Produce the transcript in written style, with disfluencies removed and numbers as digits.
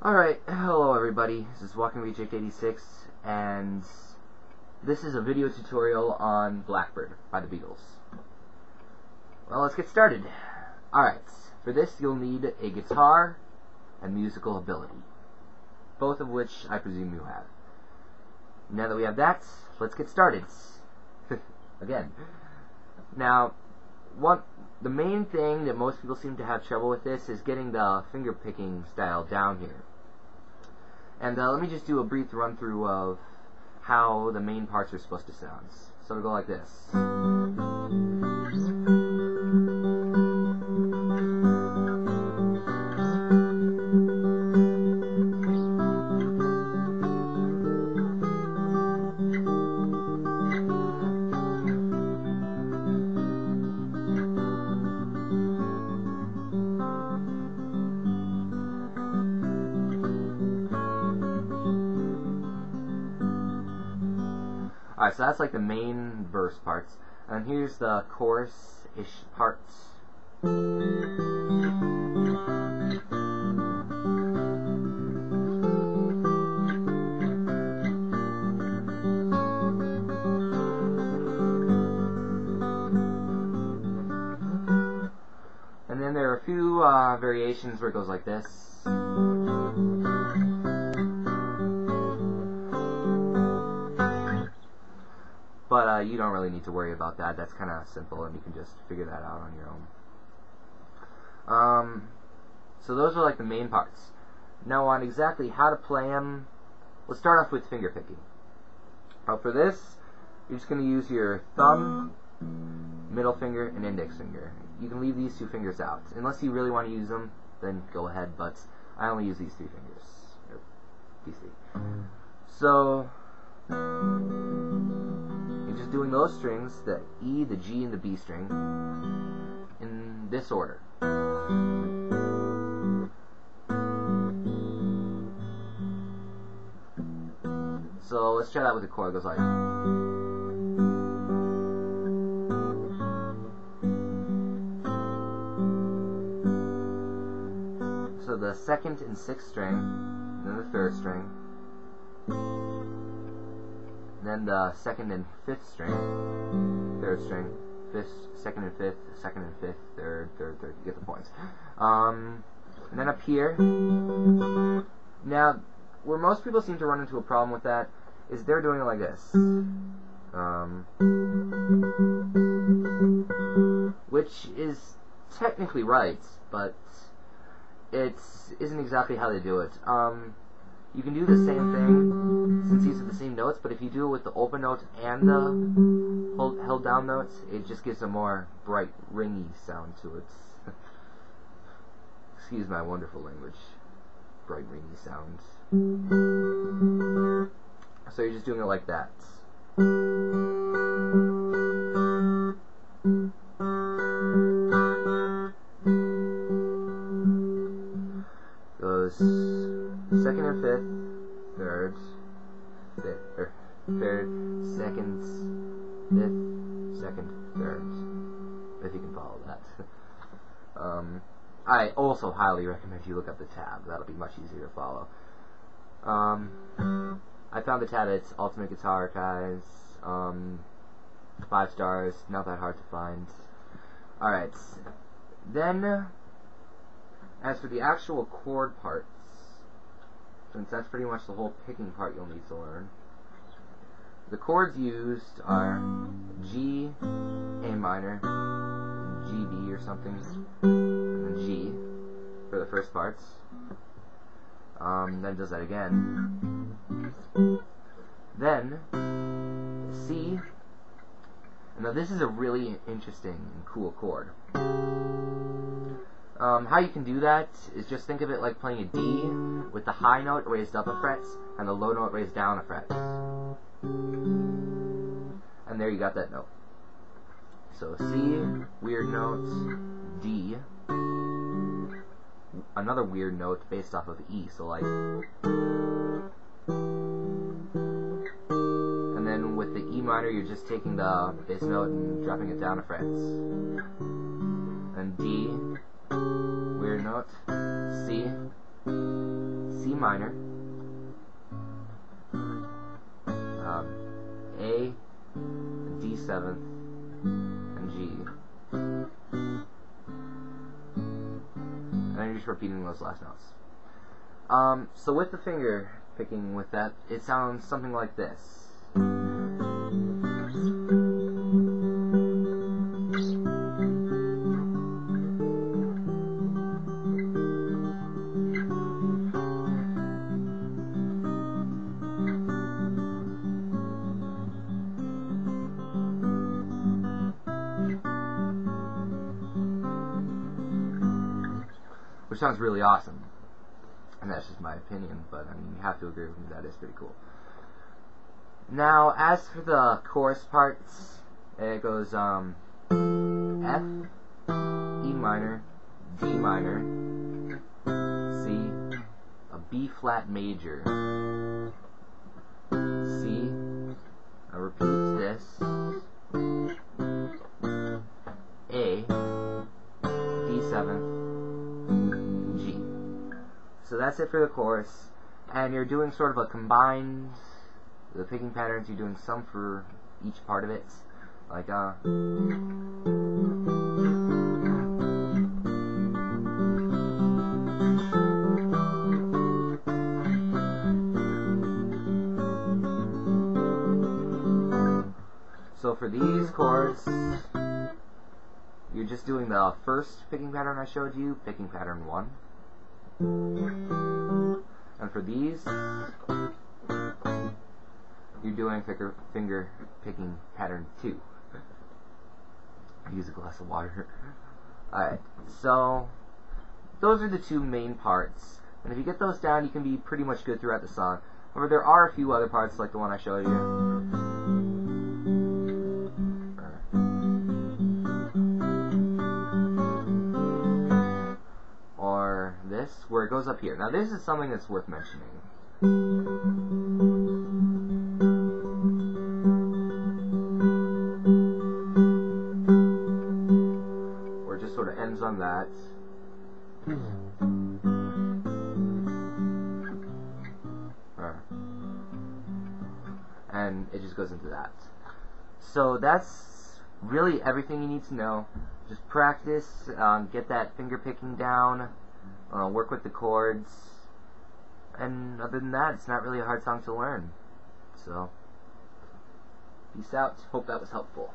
Alright, hello everybody, this is Walking Reject 86, and this is a video tutorial on Blackbird by the Beatles. Well, let's get started. Alright, for this you'll need a guitar and musical ability, both of which I presume you have. Now that we have that, let's get started. Again. Now, the main thing that most people seem to have trouble with this is getting the finger picking style down here. And let me just do a brief run through of how the main parts are supposed to sound. So it'll go like this. Alright, so that's like the main verse parts. And here's the chorus-ish parts. And then there are a few variations where it goes like this. But you don't really need to worry about that. That's kind of simple, and you can just figure that out on your own. So those are like the main parts. Now on exactly how to play them, let's start off with finger picking. For this, you're just going to use your thumb, middle finger, and index finger. You can leave these two fingers out. Unless you really want to use them, then go ahead, but I only use these three fingers. Or these three. So just doing those strings, the E, the G, and the B string, in this order. So let's try that with the chord. It goes like. So the second and sixth string, then the third string, then the second and fifth string, third string, fifth, second and fifth, third. You get the points. And then up here. Now, where most people seem to run into a problem with that is they're doing it like this, which is technically right, but it isn't exactly how they do it. You can do the same thing, since these are the same notes, but if you do it with the open note and the held down notes, it just gives a more bright, ringy sound to it. Excuse my wonderful language. Bright, ringy sound. So you're just doing it like that. Goes second and fifth, third, second, fifth, second, third, if you can follow that. I also highly recommend you look up the tab. That'll be much easier to follow. I found the tab at Ultimate Guitar Archives. 5 stars, not that hard to find. Alright, then as for the actual chord parts, since that's pretty much the whole picking part you'll need to learn, the chords used are G, A minor, G, B or something, and then G for the first parts. Then it does that again. Then C. And now this is a really interesting and cool chord. How you can do that is just think of it like playing a D with the high note raised up a fret and the low note raised down a fret. And there you got that note. So C, weird note, D, another weird note based off of E, so like. And then with the E minor, you're just taking the bass note and dropping it down a fret. And D, weird note, C minor, A, D7, and G. And then you're just repeating those last notes. So with the finger picking with that, it sounds something like this. Which sounds really awesome, and that's just my opinion, but I mean, you have to agree with me, that is pretty cool. Now, as for the chorus parts, it goes F, E minor, D minor, C, a B flat major, C, I repeat this, A, D7, G. So that's it for the chorus, and you're doing sort of a combined, the picking patterns, you're doing some for each part of it, like so for these chords, you're just doing the first picking pattern I showed you, picking pattern 1. And for these, you're doing finger picking pattern 2. Use a glass of water. Alright, so those are the two main parts. And if you get those down, you can be pretty much good throughout the song. However, there are a few other parts, like the one I showed you. This, where it goes up here. Now this is something that's worth mentioning. Where it just sort of ends on that. And it just goes into that. So that's really everything you need to know. Just practice, get that finger picking down. Work with the chords, and other than that, it's not really a hard song to learn. So, peace out. Hope that was helpful.